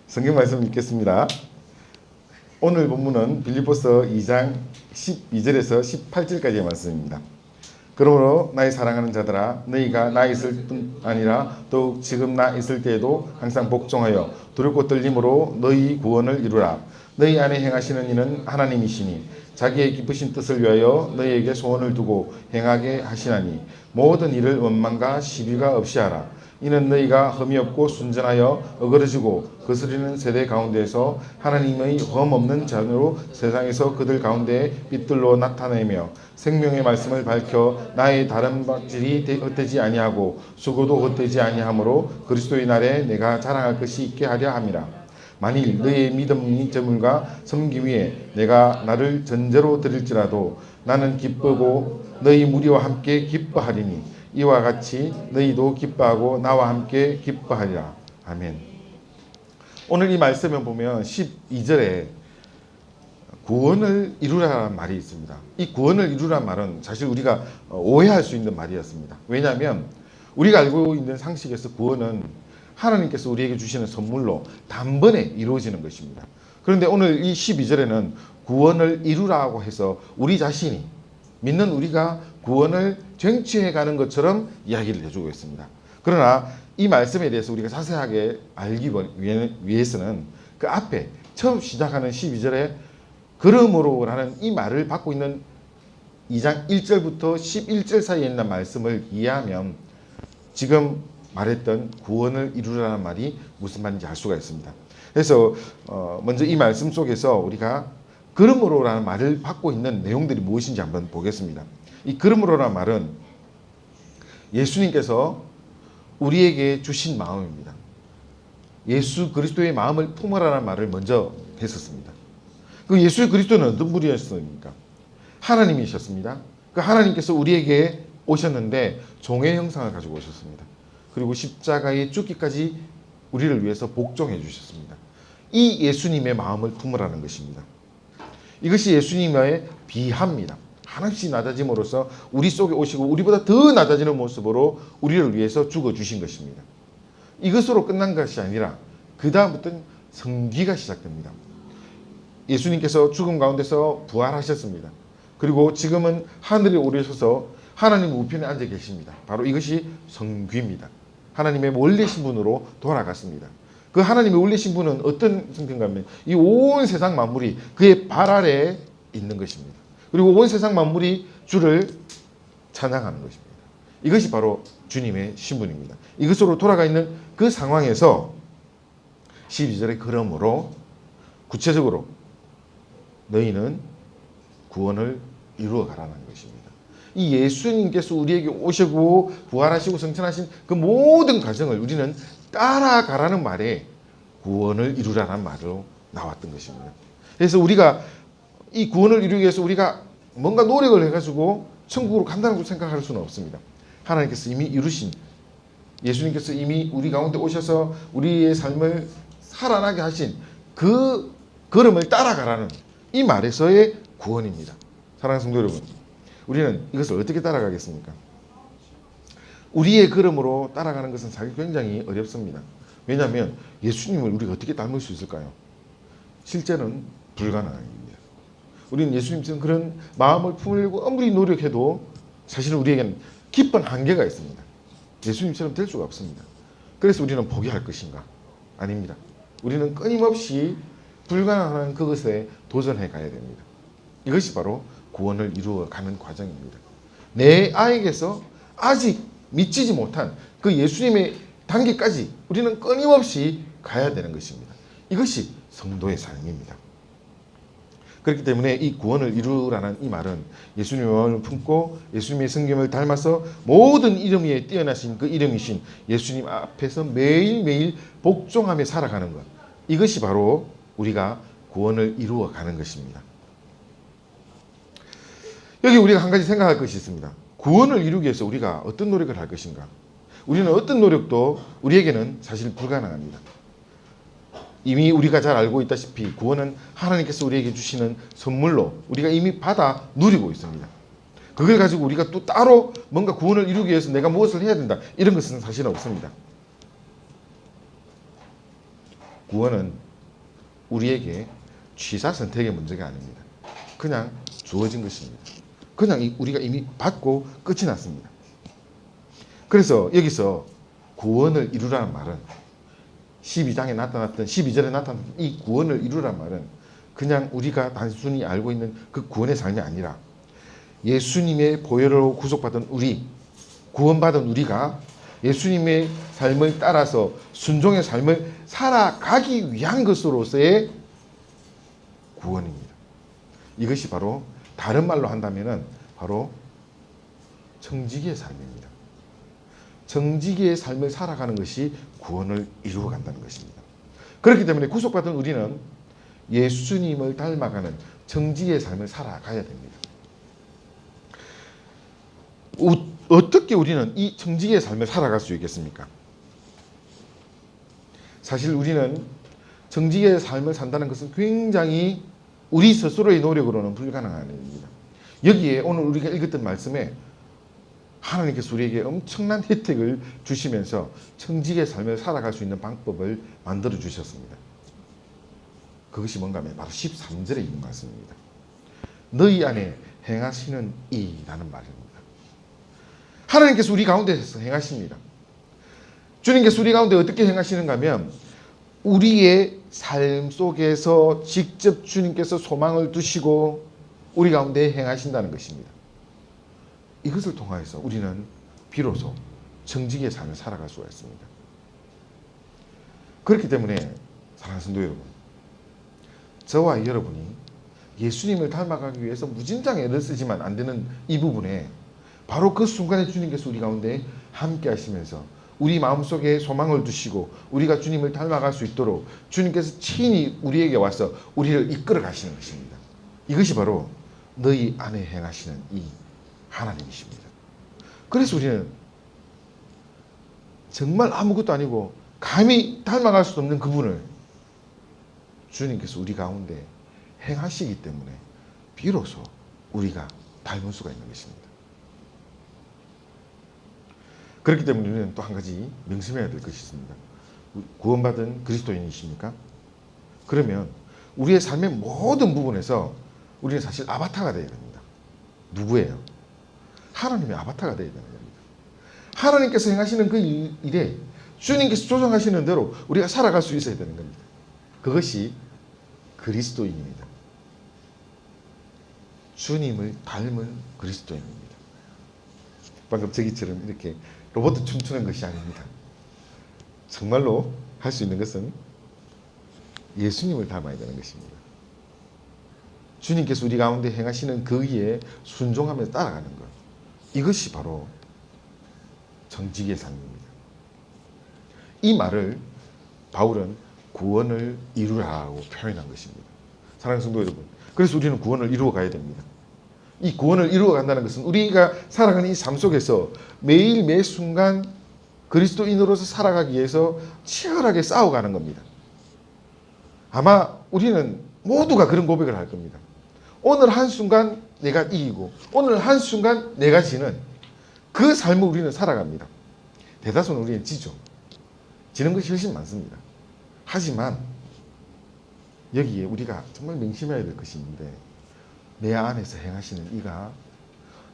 성경 말씀 읽겠습니다. 오늘 본문은 빌립보서 2장 12절에서 18절까지의 말씀입니다. 그러므로 나의 사랑하는 자들아, 너희가 나 있을 뿐 아니라 더욱 지금 나 있을 때에도 항상 복종하여 두렵고 떨림으로 너희 구원을 이루라. 너희 안에 행하시는 이는 하나님이시니 자기의 기쁘신 뜻을 위하여 너희에게 소원을 두고 행하게 하시나니 모든 일을 원망과 시비가 없이 하라. 이는 너희가 흠이 없고 순전하여 어그러지고 거스리는 세대 가운데에서 하나님의 흠 없는 자녀로 세상에서 그들 가운데 빛들로 나타내며 생명의 말씀을 밝혀 나의 다른 박질이 헛되지 아니하고 수고도 헛되지 아니하므로 그리스도의 날에 내가 자랑할 것이 있게 하려 함이라. 만일 너희의 믿음이 저물과 섬김 위에 내가 나를 전제로 드릴지라도 나는 기쁘고 너희 무리와 함께 기뻐하리니 이와 같이 너희도 기뻐하고 나와 함께 기뻐하리라. 아멘. 오늘 이 말씀을 보면 12절에 구원을 이루라는 말이 있습니다. 이 구원을 이루라는 말은 사실 우리가 오해할 수 있는 말이었습니다. 왜냐하면 우리가 알고 있는 상식에서 구원은 하나님께서 우리에게 주시는 선물로 단번에 이루어지는 것입니다. 그런데 오늘 이 12절에는 구원을 이루라고 해서 우리 자신이 믿는 우리가 구원을 쟁취해 가는 것처럼 이야기를 해주고 있습니다. 그러나 이 말씀에 대해서 우리가 자세하게 알기 위해서는 그 앞에 처음 시작하는 12절에 그러므로라는 이 말을 받고 있는 2장 1절부터 11절 사이에 있는 말씀을 이해하면 지금 말했던 구원을 이루라는 말이 무슨 말인지 알 수가 있습니다. 그래서 먼저 이 말씀 속에서 우리가 그러므로라는 말을 받고 있는 내용들이 무엇인지 한번 보겠습니다. 이 그러므로라는 말은 예수님께서 우리에게 주신 마음입니다. 예수 그리스도의 마음을 품으라는 말을 먼저 했었습니다. 그 예수 그리스도는 어떤 분이었습니까? 하나님이셨습니다. 그 하나님께서 우리에게 오셨는데 종의 형상을 가지고 오셨습니다. 그리고 십자가에 죽기까지 우리를 위해서 복종해 주셨습니다. 이 예수님의 마음을 품으라는 것입니다. 이것이 예수님의 비하입니다. 하나씩 낮아짐으로써 우리 속에 오시고 우리보다 더 낮아지는 모습으로 우리를 위해서 죽어주신 것입니다. 이것으로 끝난 것이 아니라 그 다음부터는 성기가 시작됩니다. 예수님께서 죽음 가운데서 부활하셨습니다. 그리고 지금은 하늘에 오르셔서 하나님 우편에 앉아 계십니다. 바로 이것이 성귀입니다. 하나님의 원래 신분으로 돌아갔습니다. 그 하나님의 원래 신분은 어떤 상태인가 하면 이 온 세상 만물이 그의 발 아래에 있는 것입니다. 그리고 온 세상 만물이 주를 찬양하는 것입니다. 이것이 바로 주님의 신분입니다. 이것으로 돌아가 있는 그 상황에서 12절에 그러므로 구체적으로 너희는 구원을 이루어 가라는 것입니다. 이 예수님께서 우리에게 오시고 부활하시고 성천하신 그 모든 과정을 우리는 따라가라는 말에 구원을 이루라는 말로 나왔던 것입니다. 그래서 우리가 이 구원을 이루기 위해서 우리가 뭔가 노력을 해가지고 천국으로 간다고 생각할 수는 없습니다. 하나님께서 이미 이루신 예수님께서 이미 우리 가운데 오셔서 우리의 삶을 살아나게 하신 그 걸음을 따라가라는 이 말에서의 구원입니다. 사랑하는 성도 여러분, 우리는 이것을 어떻게 따라가겠습니까? 우리의 걸음으로 따라가는 것은 사실 굉장히 어렵습니다. 왜냐하면 예수님을 우리가 어떻게 닮을 수 있을까요? 실제는 불가능합니다. 우리는 예수님처럼 그런 마음을 품으려고 아무리 노력해도 사실은 우리에게는 깊은 한계가 있습니다. 예수님처럼 될 수가 없습니다. 그래서 우리는 포기할 것인가? 아닙니다. 우리는 끊임없이 불가능한 그것에 도전해 가야 됩니다. 이것이 바로 구원을 이루어가는 과정입니다. 내 아에게서 아직 미치지 못한 그 예수님의 단계까지 우리는 끊임없이 가야 되는 것입니다. 이것이 성도의 삶입니다. 그렇기 때문에 이 구원을 이루라는 이 말은 예수님의 마음을 품고 예수님의 성경을 닮아서 모든 이름 위에 뛰어나신 그 이름이신 예수님 앞에서 매일매일 복종하며 살아가는 것, 이것이 바로 우리가 구원을 이루어가는 것입니다. 여기 우리가 한 가지 생각할 것이 있습니다. 구원을 이루기 위해서 우리가 어떤 노력을 할 것인가? 우리는 어떤 노력도 우리에게는 사실 불가능합니다. 이미 우리가 잘 알고 있다시피 구원은 하나님께서 우리에게 주시는 선물로 우리가 이미 받아 누리고 있습니다. 그걸 가지고 우리가 또 따로 뭔가 구원을 이루기 위해서 내가 무엇을 해야 된다, 이런 것은 사실은 없습니다. 구원은 우리에게 취사 선택의 문제가 아닙니다. 그냥 주어진 것입니다. 그냥 우리가 이미 받고 끝이 났습니다. 그래서 여기서 구원을 이루라는 말은 12절에 나타났던 이 구원을 이루라는 말은 그냥 우리가 단순히 알고 있는 그 구원의 삶이 아니라 예수님의 보혈로 구속받은 우리, 구원받은 우리가 예수님의 삶을 따라서 순종의 삶을 살아가기 위한 것으로서의 구원입니다. 이것이 바로 다른 말로 한다면 바로 청지기의 삶입니다. 청지기의 삶을 살아가는 것이 구원을 이루어간다는 것입니다. 그렇기 때문에 구속받은 우리는 예수님을 닮아가는 청지기의 삶을 살아가야 됩니다. 어떻게 우리는 이 청지기의 삶을 살아갈 수 있겠습니까? 사실 우리는 청지기의 삶을 산다는 것은 굉장히 우리 스스로의 노력으로는 불가능한 일입니다. 여기에 오늘 우리가 읽었던 말씀에 하나님께서 우리에게 엄청난 혜택을 주시면서 청지기의 삶을 살아갈 수 있는 방법을 만들어 주셨습니다. 그것이 뭔가 하면 바로 13절에 있는 말씀입니다. 너희 안에 행하시는 이라는 말입니다. 하나님께서 우리 가운데서 행하십니다. 주님께서 우리 가운데 어떻게 행하시는가 하면 우리의 삶 속에서 직접 주님께서 소망을 두시고 우리 가운데 행하신다는 것입니다. 이것을 통하여서 우리는 비로소 청지기의 삶을 살아갈 수가 있습니다. 그렇기 때문에 사랑하는 성도 여러분, 저와 여러분이 예수님을 닮아가기 위해서 무진장 애를 쓰지만 안 되는 이 부분에 바로 그 순간에 주님께서 우리 가운데 함께 하시면서 우리 마음속에 소망을 두시고 우리가 주님을 닮아갈 수 있도록 주님께서 친히 우리에게 와서 우리를 이끌어 가시는 것입니다. 이것이 바로 너희 안에 행하시는 이 하나님이십니다. 그래서 우리는 정말 아무것도 아니고 감히 닮아갈 수 없는 그분을 주님께서 우리 가운데 행하시기 때문에 비로소 우리가 닮을 수가 있는 것입니다. 그렇기 때문에 우리는 또 한 가지 명심해야 될 것이 있습니다. 구원받은 그리스도인이십니까? 그러면 우리의 삶의 모든 부분에서 우리는 사실 아바타가 되어야 됩니다. 누구예요? 하나님의 아바타가 되어야 되는 겁니다. 하나님께서 행하시는 그 일에 주님께서 조정하시는 대로 우리가 살아갈 수 있어야 되는 겁니다. 그것이 그리스도인입니다. 주님을 닮은 그리스도인입니다. 방금 저기처럼 이렇게 로봇 춤추는 것이 아닙니다. 정말로 할 수 있는 것은 예수님을 닮아야 되는 것입니다. 주님께서 우리 가운데 행하시는 그 일에 순종하며 따라가는 것, 이것이 바로 청지기의 삶입니다. 이 말을 바울은 구원을 이루라고 표현한 것입니다. 사랑하는 성도 여러분, 그래서 우리는 구원을 이루어 가야 됩니다. 이 구원을 이루어 간다는 것은 우리가 살아가는 이 삶 속에서 매일 매 순간 그리스도인으로서 살아가기 위해서 치열하게 싸워가는 겁니다. 아마 우리는 모두가 그런 고백을 할 겁니다. 오늘 한순간 내가 이기고 오늘 한순간 내가 지는 그 삶을 우리는 살아갑니다. 대다수는 우리는 지죠. 지는 것이 훨씬 많습니다. 하지만 여기에 우리가 정말 명심해야 될 것이 있는데, 내 안에서 행하시는 이가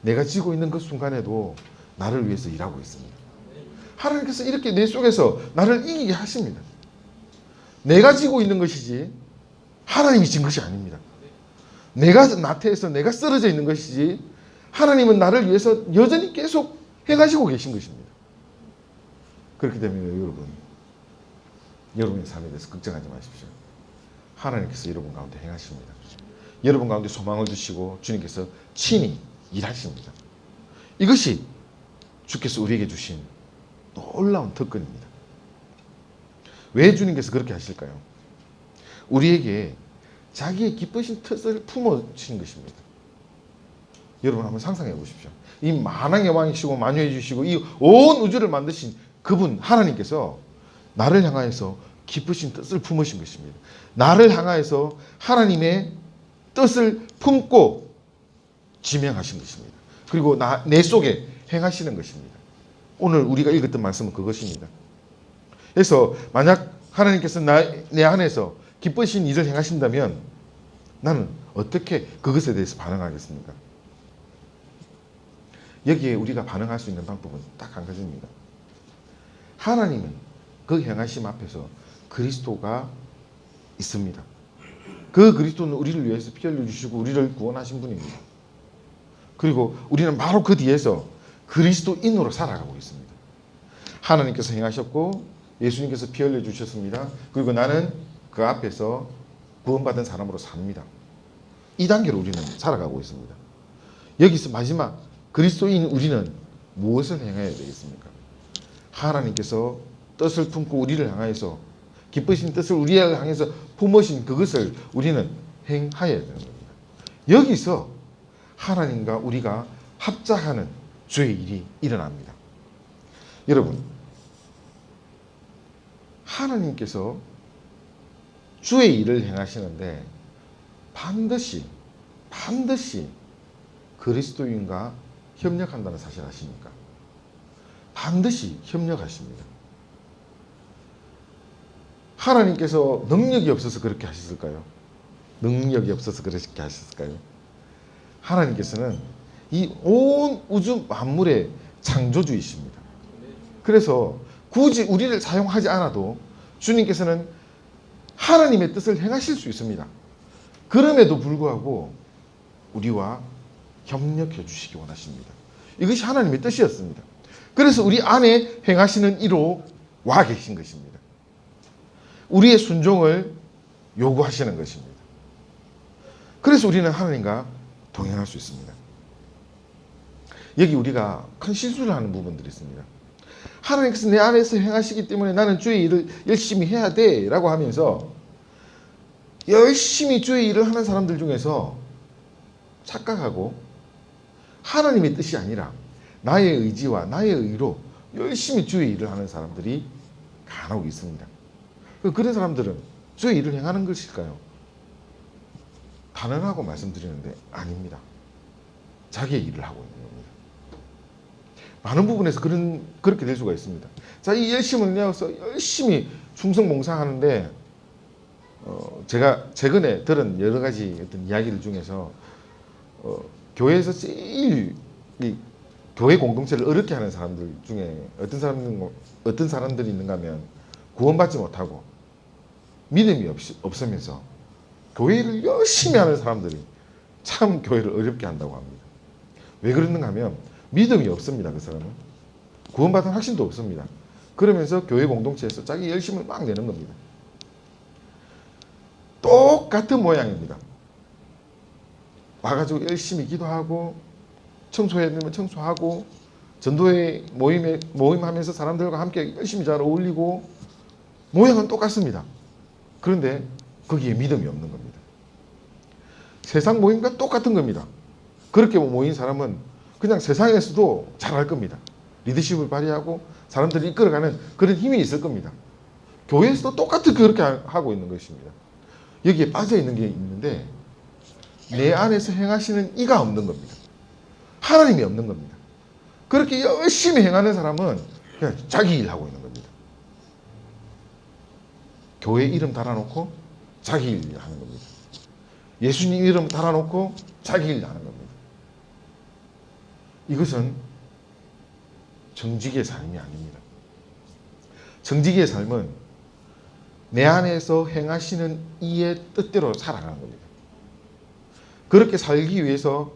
내가 지고 있는 그 순간에도 나를 위해서 일하고 있습니다. 하나님께서 이렇게 내 속에서 나를 이기게 하십니다. 내가 지고 있는 것이지 하나님이 진 것이 아닙니다. 내가 나태해서 내가 쓰러져 있는 것이지 하나님은 나를 위해서 여전히 계속 행하시고 계신 것입니다. 그렇기 때문에 여러분의 삶에 대해서 걱정하지 마십시오. 하나님께서 여러분 가운데 행하십니다. 여러분 가운데 소망을 주시고 주님께서 친히 일하십니다. 이것이 주께서 우리에게 주신 놀라운 특권입니다. 왜 주님께서 그렇게 하실까요? 우리에게 자기의 기쁘신 뜻을 품어주신 것입니다. 여러분 한번 상상해 보십시오. 이 만왕의 왕이시고 만유해 주시고 이 온 우주를 만드신 그분 하나님께서 나를 향하여서 기쁘신 뜻을 품으신 것입니다. 나를 향하여서 하나님의 뜻을 품고 지명하신 것입니다. 그리고 내 속에 행하시는 것입니다. 오늘 우리가 읽었던 말씀은 그것입니다. 그래서 만약 하나님께서 내 안에서 기쁘신 일을 행하신다면 나는 어떻게 그것에 대해서 반응하겠습니까? 여기에 우리가 반응할 수 있는 방법은 딱 한 가지입니다. 하나님은 그 행하심 앞에서 그리스도가 있습니다. 그 그리스도는 우리를 위해서 피 흘려주시고 우리를 구원하신 분입니다. 그리고 우리는 바로 그 뒤에서 그리스도인으로 살아가고 있습니다. 하나님께서 행하셨고 예수님께서 피 흘려주셨습니다. 그리고 나는 그 앞에서 구원받은 사람으로 삽니다. 이 단계로 우리는 살아가고 있습니다. 여기서 마지막 그리스도인 우리는 무엇을 행해야 되겠습니까? 하나님께서 뜻을 품고 우리를 향하여서 기쁘신 뜻을 우리를 향해서 품으신 그것을 우리는 행하여야 되는 겁니다. 여기서 하나님과 우리가 합작하는 주의 일이 일어납니다. 여러분, 하나님께서 주의 일을 행하시는데 반드시 그리스도인과 협력한다는 사실 아십니까? 반드시 협력하십니다. 하나님께서 능력이 없어서 그렇게 하셨을까요? 능력이 없어서 그렇게 하셨을까요? 하나님께서는 이 온 우주 만물의 창조주이십니다. 그래서 굳이 우리를 사용하지 않아도 주님께서는 하나님의 뜻을 행하실 수 있습니다. 그럼에도 불구하고 우리와 협력해 주시기 원하십니다. 이것이 하나님의 뜻이었습니다. 그래서 우리 안에 행하시는 이로 와 계신 것입니다. 우리의 순종을 요구하시는 것입니다. 그래서 우리는 하나님과 동행할 수 있습니다. 여기 우리가 큰 실수를 하는 부분들이 있습니다. 하나님께서 내 안에서 행하시기 때문에 나는 주의 일을 열심히 해야 돼 라고 하면서 열심히 주의 일을 하는 사람들 중에서 착각하고 하나님의 뜻이 아니라 나의 의지와 나의 의로 열심히 주의 일을 하는 사람들이 간혹 있습니다. 그런 사람들은 주의 일을 행하는 것일까요? 단언하고 말씀드리는데 아닙니다. 자기의 일을 하고 있는 겁니다. 많은 부분에서 그렇게 될 수가 있습니다. 자, 이 열심을 내어서 열심히 충성봉사하는데 제가 최근에 들은 여러 가지 어떤 이야기들 중에서 교회에서 제일 이 교회 공동체를 어렵게 하는 사람들 중에 어떤 사람들이 있는가 하면 구원받지 못하고 믿음이 없으면서 교회를 열심히 하는 사람들이 참 교회를 어렵게 한다고 합니다. 왜 그러는가 하면 믿음이 없습니다. 그 사람은 구원받은 확신도 없습니다. 그러면서 교회 공동체에서 자기 열심을 막 내는 겁니다. 똑같은 모양입니다. 와가지고 열심히 기도하고 청소해야 되면 청소하고 전도회 모임하면서 사람들과 함께 열심히 잘 어울리고 모양은 똑같습니다. 그런데 거기에 믿음이 없는 겁니다. 세상 모임과 똑같은 겁니다. 그렇게 모인 사람은 그냥 세상에서도 잘할 겁니다. 리더십을 발휘하고 사람들을 이끌어가는 그런 힘이 있을 겁니다. 교회에서도 똑같이 그렇게 하고 있는 것입니다. 여기에 빠져 있는 게 있는데 내 안에서 행하시는 이가 없는 겁니다. 하나님이 없는 겁니다. 그렇게 열심히 행하는 사람은 그냥 자기 일 하고 있는 겁니다. 교회 이름 달아놓고 자기 일 하는 겁니다. 예수님 이름 달아놓고 자기 일 하는 겁니다. 이것은 정직의 삶이 아닙니다. 정직의 삶은 내 안에서 행하시는 이의 뜻대로 살아가는 겁니다. 그렇게 살기 위해서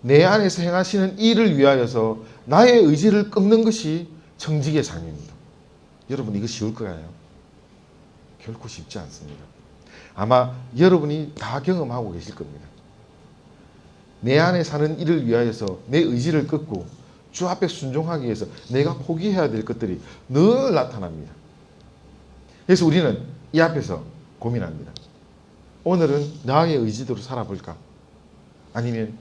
내 안에서 행하시는 일을 위하여서 나의 의지를 끊는 것이 정직의 삶입니다. 여러분, 이거 쉬울까요? 결코 쉽지 않습니다. 아마 여러분이 다 경험하고 계실 겁니다. 내 안에 사는 일을 위하여서 내 의지를 끊고 주 앞에 순종하기 위해서 내가 포기해야 될 것들이 늘 나타납니다. 그래서 우리는 이 앞에서 고민합니다. 오늘은 나의 의지대로 살아볼까? 아니면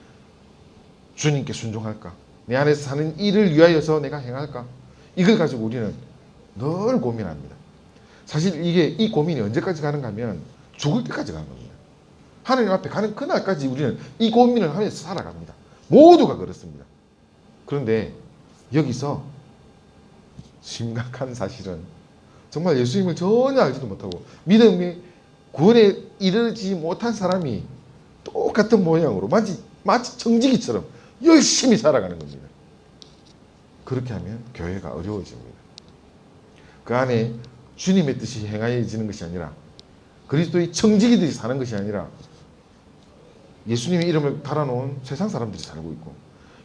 주님께 순종할까? 내 안에서 사는 일을 위하여서 내가 행할까? 이걸 가지고 우리는 늘 고민합니다. 사실 이 고민이 언제까지 가는가 하면 죽을 때까지 가는 겁니다. 하나님 앞에 가는 그날까지 우리는 이 고민을 하면서 살아갑니다. 모두가 그렇습니다. 그런데 여기서 심각한 사실은 정말 예수님을 전혀 알지도 못하고 믿음의 구원에 이르지 못한 사람이 똑같은 모양으로 마치 청지기처럼 열심히 살아가는 겁니다. 그렇게 하면 교회가 어려워집니다. 그 안에 주님의 뜻이 행하여지는 것이 아니라 그리스도의 청지기들이 사는 것이 아니라 예수님의 이름을 달아놓은 세상 사람들이 살고 있고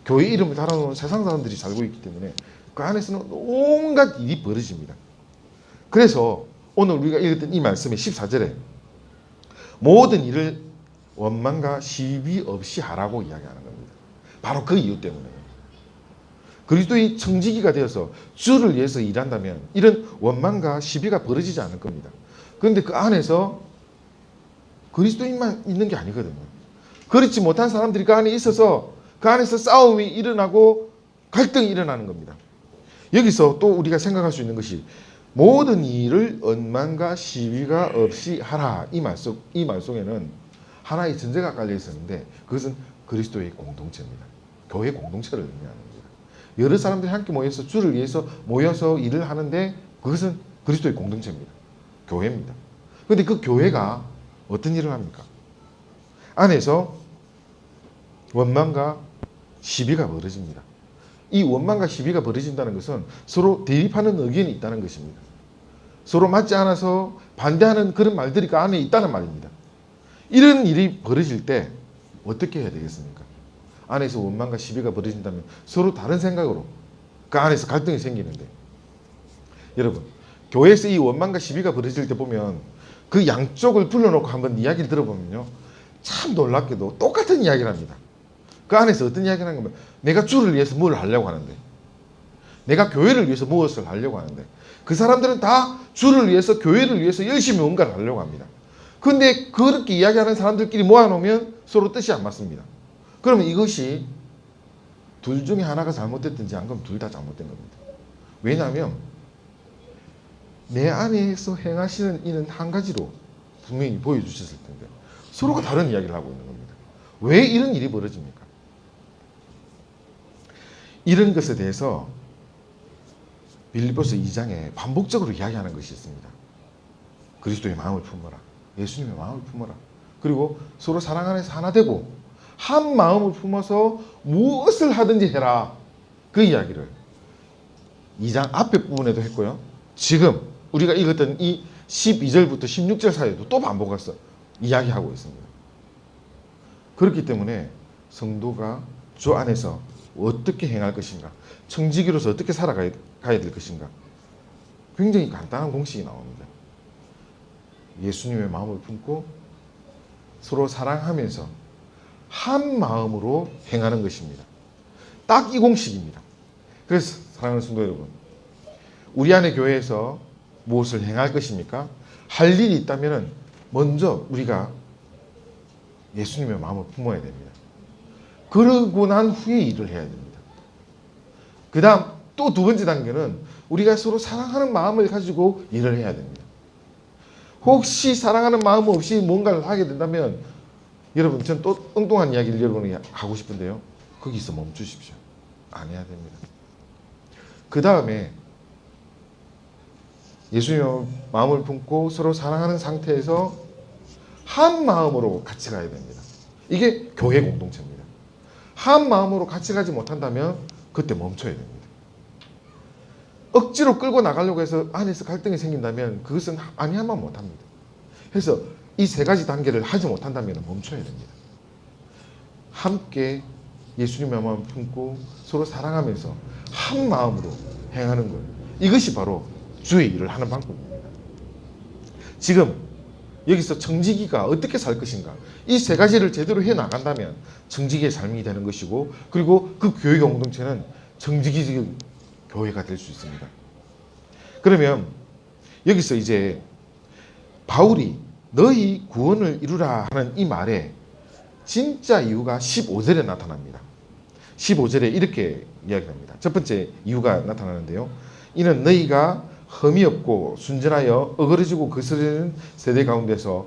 교회 이름을 달아놓은 세상 사람들이 살고 있기 때문에 그 안에서는 온갖 일이 벌어집니다. 그래서 오늘 우리가 읽었던 이 말씀의 14절에 모든 일을 원망과 시비 없이 하라고 이야기하는 겁니다. 바로 그 이유 때문에 그리스도의 청지기가 되어서 주를 위해서 일한다면 이런 원망과 시비가 벌어지지 않을 겁니다. 그런데 그 안에서 그리스도인만 있는 게 아니거든요. 그렇지 못한 사람들이 그 안에 있어서 그 안에서 싸움이 일어나고 갈등이 일어나는 겁니다. 여기서 또 우리가 생각할 수 있는 것이 모든 일을 원망과 시비가 없이 하라. 이 말 속에는 하나의 전제가 깔려 있었는데 그것은 그리스도의 공동체입니다. 교회 공동체를 의미하는 겁니다. 여러 사람들이 함께 모여서 주를 위해서 모여서 일을 하는데 그것은 그리스도의 공동체입니다. 교회입니다. 그런데 그 교회가 어떤 일을 합니까? 안에서 원망과 시비가 벌어집니다. 이 원망과 시비가 벌어진다는 것은 서로 대립하는 의견이 있다는 것입니다. 서로 맞지 않아서 반대하는 그런 말들이 그 안에 있다는 말입니다. 이런 일이 벌어질 때 어떻게 해야 되겠습니까? 안에서 원망과 시비가 벌어진다면 서로 다른 생각으로 그 안에서 갈등이 생기는데 여러분 교회에서 이 원망과 시비가 벌어질 때 보면 그 양쪽을 불러놓고 한번 이야기를 들어보면요 참 놀랍게도 똑같은 이야기를 합니다. 그 안에서 어떤 이야기를 하는 거면 내가 주를 위해서 뭘 하려고 하는데 내가 교회를 위해서 무엇을 하려고 하는데 그 사람들은 다 주를 위해서 교회를 위해서 열심히 뭔가를 하려고 합니다. 그런데 그렇게 이야기하는 사람들끼리 모아놓으면 서로 뜻이 안 맞습니다. 그러면 이것이 둘 중에 하나가 잘못됐든지 안 그러면 둘 다 잘못된 겁니다. 왜냐하면 내 안에서 행하시는 이는 한 가지로 분명히 보여주셨을 텐데 서로가 다른 이야기를 하고 있는 겁니다. 왜 이런 일이 벌어집니까? 이런 것에 대해서 빌립보서 2장에 반복적으로 이야기하는 것이 있습니다. 그리스도의 마음을 품어라. 예수님의 마음을 품어라. 그리고 서로 사랑 안에서 하나 되고 한 마음을 품어서 무엇을 하든지 해라. 그 이야기를 2장 앞에 부분에도 했고요. 지금 우리가 읽었던 이 12절부터 16절 사이에도 또 반복해서 이야기하고 있습니다. 그렇기 때문에 성도가 주 안에서 어떻게 행할 것인가, 청지기로서 어떻게 살아가야 될 것인가, 굉장히 간단한 공식이 나옵니다. 예수님의 마음을 품고 서로 사랑하면서 한 마음으로 행하는 것입니다. 딱 이 공식입니다. 그래서 사랑하는 성도 여러분, 우리 안에 교회에서 무엇을 행할 것입니까? 할 일이 있다면 먼저 우리가 예수님의 마음을 품어야 됩니다. 그러고 난 후에 일을 해야 됩니다. 그 다음 또 두 번째 단계는 우리가 서로 사랑하는 마음을 가지고 일을 해야 됩니다. 혹시 사랑하는 마음 없이 뭔가를 하게 된다면 여러분 전 또 엉뚱한 이야기를 여러분이 하고 싶은데요. 거기서 멈추십시오. 안 해야 됩니다. 그 다음에 예수님의 마음을 품고 서로 사랑하는 상태에서 한 마음으로 같이 가야 됩니다. 이게 교회 공동체입니다. 한 마음으로 같이 가지 못한다면 그때 멈춰야 됩니다. 억지로 끌고 나가려고 해서 안에서 갈등이 생긴다면 그것은 아니하면 못합니다. 그래서 이 세 가지 단계를 하지 못한다면 멈춰야 됩니다. 함께 예수님의 마음을 품고 서로 사랑하면서 한 마음으로 행하는 것, 이것이 바로 주의 일을 하는 방법입니다. 지금 여기서 청지기가 어떻게 살 것인가, 이 세 가지를 제대로 해나간다면 청지기의 삶이 되는 것이고, 그리고 그 교회 공동체는 청지기적인 교회가 될 수 있습니다. 그러면 여기서 이제 바울이 너희 구원을 이루라 하는 이 말에 진짜 이유가 15절에 나타납니다. 15절에 이렇게 이야기합니다. 첫 번째 이유가 나타나는데요. 이는 너희가 흠이 없고 순전하여 어그러지고 거스르는 세대 가운데서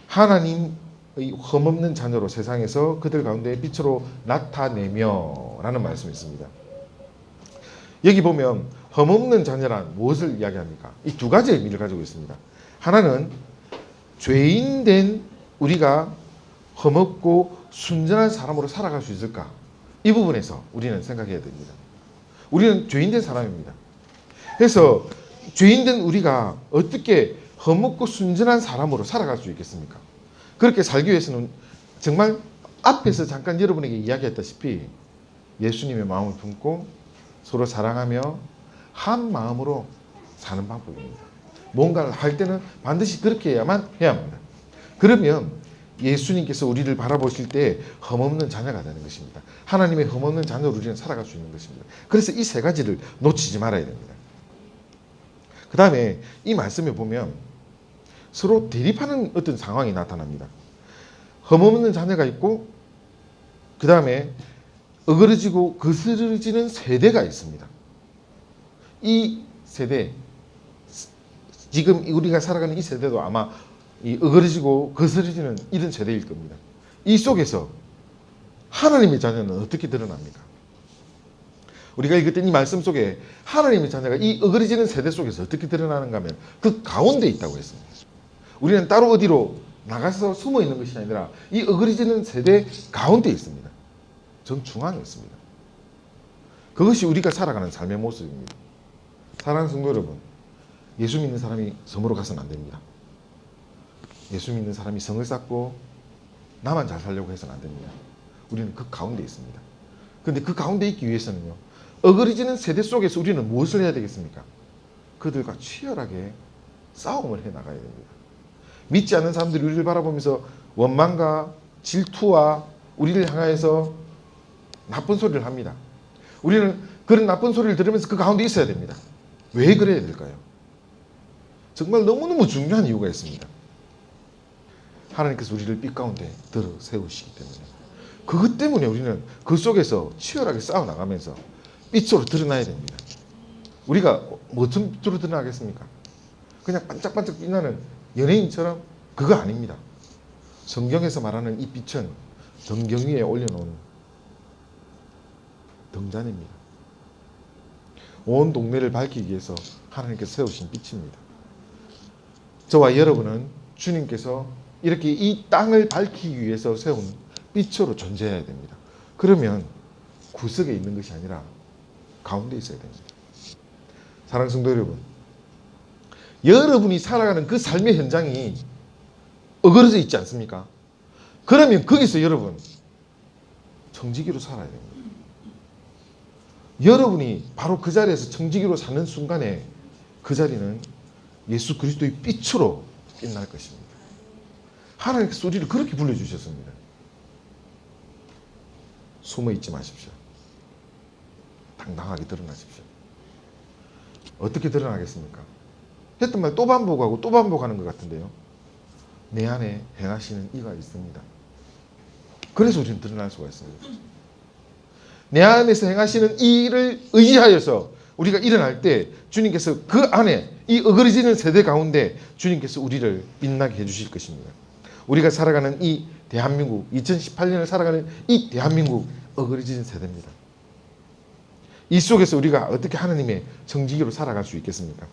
하나님의 흠없는 자녀로 세상에서 그들 가운데 빛으로 나타내며 라는 말씀이 있습니다. 여기 보면 흠없는 자녀란 무엇을 이야기합니까? 이 두 가지 의미를 가지고 있습니다. 하나는 죄인된 우리가 흠없고 순전한 사람으로 살아갈 수 있을까? 이 부분에서 우리는 생각해야 됩니다. 우리는 죄인된 사람입니다. 그래서 죄인된 우리가 어떻게 흠없고 순전한 사람으로 살아갈 수 있겠습니까? 그렇게 살기 위해서는 정말 앞에서 잠깐 여러분에게 이야기했다시피 예수님의 마음을 품고 서로 사랑하며 한 마음으로 사는 방법입니다. 뭔가를 할 때는 반드시 그렇게 해야만 해야 합니다. 그러면 예수님께서 우리를 바라보실 때 흠없는 자녀가 되는 것입니다. 하나님의 흠없는 자녀로 우리는 살아갈 수 있는 것입니다. 그래서 이 세 가지를 놓치지 말아야 됩니다. 그 다음에 이 말씀에 보면 서로 대립하는 어떤 상황이 나타납니다. 흠없는 자녀가 있고 그 다음에 어그러지고 거스러지는 세대가 있습니다. 이 세대, 지금 우리가 살아가는 이 세대도 아마 이 어그러지고 거스러지는 이런 세대일 겁니다. 이 속에서 하나님의 자녀는 어떻게 드러납니까? 우리가 읽었던 이 말씀 속에 하나님의 자녀가 이 어그러지는 세대 속에서 어떻게 드러나는가 하면 그 가운데 있다고 했습니다. 우리는 따로 어디로 나가서 숨어 있는 것이 아니라 이 어그러지는 세대 가운데 있습니다. 정중앙에 있습니다. 그것이 우리가 살아가는 삶의 모습입니다. 사랑하는 성도 여러분, 예수 믿는 사람이 섬으로 가서는 안 됩니다. 예수 믿는 사람이 성을 쌓고 나만 잘 살려고 해서는 안 됩니다. 우리는 그 가운데 있습니다. 그런데 그 가운데 있기 위해서는요, 어그러지는 세대 속에서 우리는 무엇을 해야 되겠습니까? 그들과 치열하게 싸움을 해 나가야 됩니다. 믿지 않는 사람들이 우리를 바라보면서 원망과 질투와 우리를 향하여서 나쁜 소리를 합니다. 우리는 그런 나쁜 소리를 들으면서 그 가운데 있어야 됩니다. 왜 그래야 될까요? 정말 너무너무 중요한 이유가 있습니다. 하나님께서 우리를 빛 가운데 들어 세우시기 때문에, 그것 때문에 우리는 그 속에서 치열하게 싸워나가면서 빛으로 드러나야 됩니다. 우리가 무슨 빛으로 드러나겠습니까? 그냥 반짝반짝 빛나는 연예인처럼? 그거 아닙니다. 성경에서 말하는 이 빛은 등경 위에 올려놓은 등잔입니다. 온 동네를 밝히기 위해서 하나님께서 세우신 빛입니다. 저와 여러분은 주님께서 이렇게 이 땅을 밝히기 위해서 세운 빛으로 존재해야 됩니다. 그러면 구석에 있는 것이 아니라 가운데 있어야 됩니다. 사랑하는 성도 여러분, 여러분이 살아가는 그 삶의 현장이 어그러져 있지 않습니까? 그러면 거기서 여러분 청지기로 살아야 됩니다. 여러분이 바로 그 자리에서 청지기로 사는 순간에 그 자리는 예수 그리스도의 빛으로 빛날 것입니다. 하나님께서 우리를 그렇게 불러주셨습니다. 숨어 있지 마십시오. 당당하게 드러나십시오. 어떻게 드러나겠습니까? 했던 말 또 반복하고 또 반복하는 것 같은데요. 내 안에 행하시는 이가 있습니다. 그래서 우리는 드러날 수가 있습니다. 내 안에서 행하시는 이를 의지하여서 우리가 일어날 때 주님께서 그 안에 이 어그러지는 세대 가운데 주님께서 우리를 빛나게 해주실 것입니다. 우리가 살아가는 이 대한민국, 2018년을 살아가는 이 대한민국 어그러지는 세대입니다. 이 속에서 우리가 어떻게 하나님의 청지기로 살아갈 수 있겠습니까?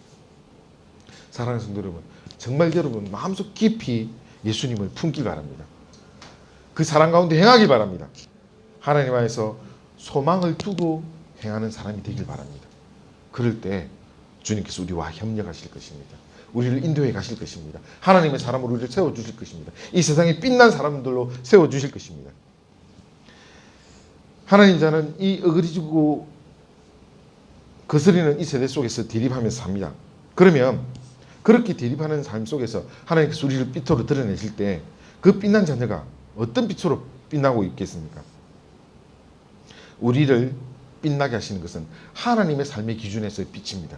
사랑하는 성도 여러분, 정말 여러분 마음속 깊이 예수님을 품기 바랍니다. 그 사랑 가운데 행하길 바랍니다. 하나님 안에서 소망을 두고 행하는 사람이 되길 바랍니다. 그럴 때 주님께서 우리와 협력하실 것입니다. 우리를 인도해 가실 것입니다. 하나님의 사람으로 우리를 세워주실 것입니다. 이 세상에 빛난 사람들로 세워주실 것입니다. 하나님 자는 이 어그러지고 거스리는 이 세대 속에서 대립하면서 삽니다. 그러면 그렇게 대립하는 삶 속에서 하나님께서 우리를 빛으로 드러내실 때 그 빛난 자녀가 어떤 빛으로 빛나고 있겠습니까? 우리를 빛나게 하시는 것은 하나님의 삶의 기준에서의 빛입니다.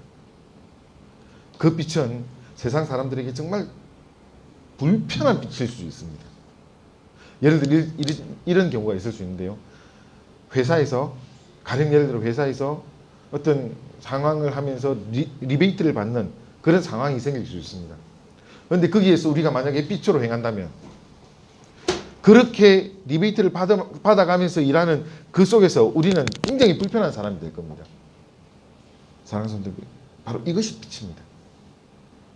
그 빛은 세상 사람들에게 정말 불편한 빛일 수 있습니다. 예를 들어 이런 경우가 있을 수 있는데요. 회사에서, 가령 예를 들어 회사에서 어떤 상황을 하면서 리베이트를 받는 그런 상황이 생길 수 있습니다. 그런데 거기에서 우리가 만약에 빛으로 행한다면 그렇게 리베이트를 받아가면서 일하는 그 속에서 우리는 굉장히 불편한 사람이 될 겁니다. 사랑하는 성도들, 바로 이것이 빛입니다.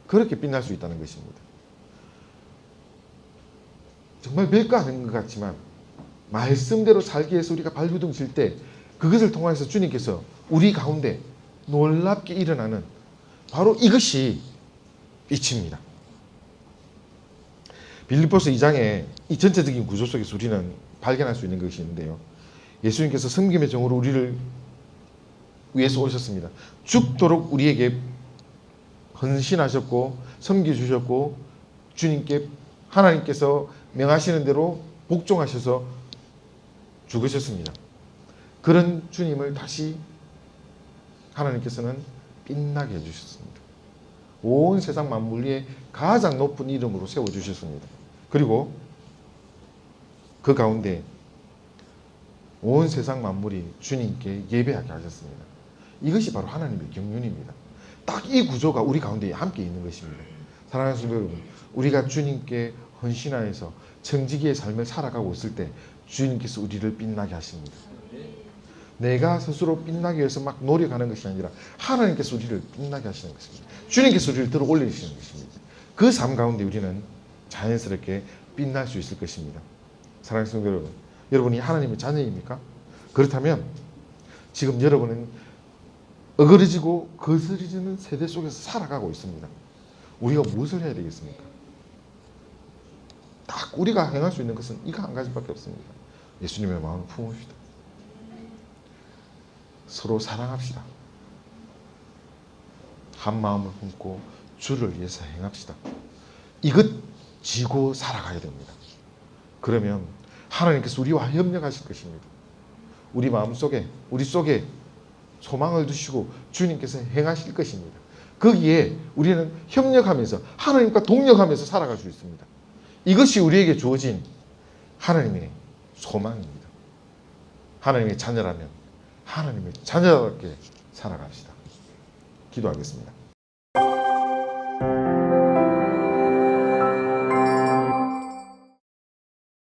그렇게 빛날 수 있다는 것입니다. 정말 별거 아닌 것 같지만 말씀대로 살기 위해서 우리가 발버둥 칠 때 그것을 통해서 주님께서 우리 가운데 놀랍게 일어나는 바로 이것이 빛입니다. 빌립보서 2장에 이 전체적인 구조 속에서 우리는 발견할 수 있는 것이 있는데요. 예수님께서 섬김의 정으로 우리를 위해서 오셨습니다. 죽도록 우리에게 헌신하셨고 섬겨주셨고 주님께 하나님께서 명하시는 대로 복종하셔서 죽으셨습니다. 그런 주님을 다시 하나님께서는 빛나게 해주셨습니다. 온 세상 만물 위에 가장 높은 이름으로 세워주셨습니다. 그리고 그 가운데 온 세상 만물이 주님께 예배하게 하셨습니다. 이것이 바로 하나님의 경륜입니다. 딱 이 구조가 우리 가운데 함께 있는 것입니다. 사랑하는 성도 여러분, 우리가 주님께 헌신하여서 정직의 삶을 살아가고 있을 때 주님께서 우리를 빛나게 하십니다. 내가 스스로 빛나기 위해서 막 노력하는 것이 아니라 하나님께서 우리를 빛나게 하시는 것입니다. 주님께서 우리를 들어 올리시는 것입니다. 그 삶 가운데 우리는 자연스럽게 빛날 수 있을 것입니다. 사랑하는 성도 여러분, 여러분이 하나님의 자녀입니까? 그렇다면 지금 여러분은 어그러지고 거스러지는 세대 속에서 살아가고 있습니다. 우리가 무엇을 해야 되겠습니까? 딱 우리가 행할 수 있는 것은 이거 한 가지밖에 없습니다. 예수님의 마음을 품읍시다. 서로 사랑합시다. 한 마음을 품고 주를 위해서 행합시다. 이것 지고 살아가야 됩니다. 그러면 하나님께서 우리와 협력하실 것입니다. 우리 마음속에, 우리 속에 소망을 두시고 주님께서 행하실 것입니다. 거기에 우리는 협력하면서 하나님과 동력하면서 살아갈 수 있습니다. 이것이 우리에게 주어진 하나님의 소망입니다. 하나님의 자녀라면 하나님의 자녀답게 살아갑시다. 기도하겠습니다.